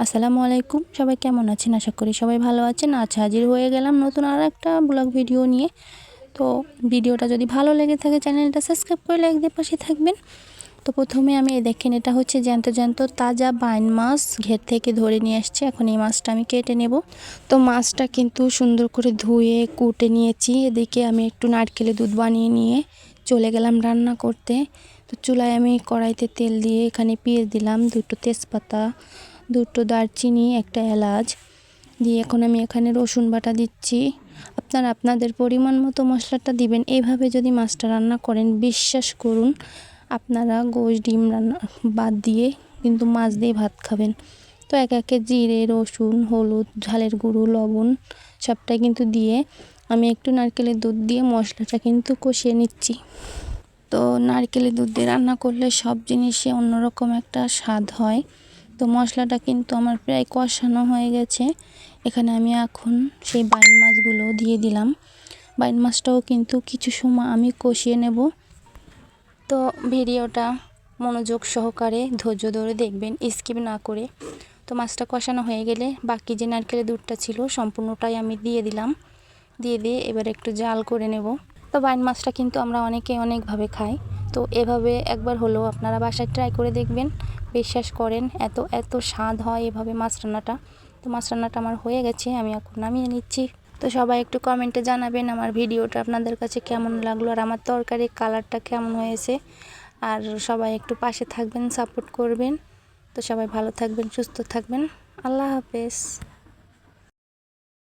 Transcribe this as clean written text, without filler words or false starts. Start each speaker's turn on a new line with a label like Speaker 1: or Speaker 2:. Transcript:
Speaker 1: আসসালামু আলাইকুম, সবাই কেমন আছেন? আশা করি সবাই ভালো আছেন। আজ হাজির হয়ে গেলাম নতুন আর একটা ব্লগ ভিডিও নিয়ে। তো ভিডিওটা যদি ভালো লেগে থাকে চ্যানেলটা সাবস্ক্রাইব করে লাইক দিয়ে পাশে থাকবেন। তো প্রথমে আমি দেখেন, এটা হচ্ছে জ্যান্ত জ্যান্ত তাজা বাইন মাছ ঘের থেকে ধরে নিয়ে আসছে। এখন এই মাছটা আমি কেটে নেব। তো মাছটা কিন্তু সুন্দর করে ধুয়ে কুটে নিয়েছি। এদিকে আমি একটু নারকেলের দুধ বানিয়ে নিয়ে চলে গেলাম রান্না করতে। তো চুলায় আমি কড়াইতে তেল দিয়ে এখানে পেঁয়াজ দিলাম, দুটো তেজপাতা, দুটো দারচিনি, একটা এলাচ দিয়ে এখন আমি এখানে রসুন বাটা দিচ্ছি। আপনারা আপনাদের পরিমাণ মতো মশলাটা দিবেন। এইভাবে যদি মাছটা রান্না করেন, বিশ্বাস করুন আপনারা গোশ ডিম রান্না বাদ দিয়ে কিন্তু মাছ দিয়ে ভাত খাবেন। তো এক একে জিরে, রসুন, হলুদ, ঝালের গুঁড়ো, লবণ সবটাই কিন্তু দিয়ে আমি একটু নারকেলের দুধ দিয়ে মশলাটা কিন্তু কষিয়ে নিচ্ছি। তো নারকেলের দুধ দিয়ে রান্না করলে সব জিনিসে অন্যরকম একটা স্বাদ হয়। তো মশলাটা কিন্তু আমার প্রায় কষানো হয়ে গেছে। এখানে আমি এখন সেই বাইন মাছগুলো দিয়ে দিলাম। বাইন মাছটাও কিন্তু কিছু সময় আমি কষিয়ে নেব। তো ভিডিওটা মনোযোগ সহকারে ধৈর্য ধরে দেখবেন, স্কিপ না করে। তো মাছটা কষানো হয়ে গেলে বাকি যে নারকেলের দুধটা ছিল সম্পূর্ণটাই আমি দিয়ে দিলাম। দিয়ে এবার একটু জাল করে নেব। তো বাইন মাছটা কিন্তু আমরা অনেকে অনেকভাবে খাই। তো এভাবে একবার হলেও আপনারা বাসায় ট্রাই করে দেখবেন। বিশ্বাস করেন এত স্বাদ হয় এভাবে মাছ রান্নাটা। তো মাছ রান্নাটা আমার হয়ে গেছে, আমি এখন নামিয়ে নিচ্ছি। তো সবাই একটু কমেন্টে জানাবেন আমার ভিডিওটা আপনাদের কাছে কেমন লাগলো আর আমার তরকারির কালারটা কেমন হয়েছে। আর সবাই একটু পাশে থাকবেন, সাপোর্ট করবেন। তো সবাই ভালো থাকবেন, সুস্থ থাকবেন। আল্লাহ হাফেজ।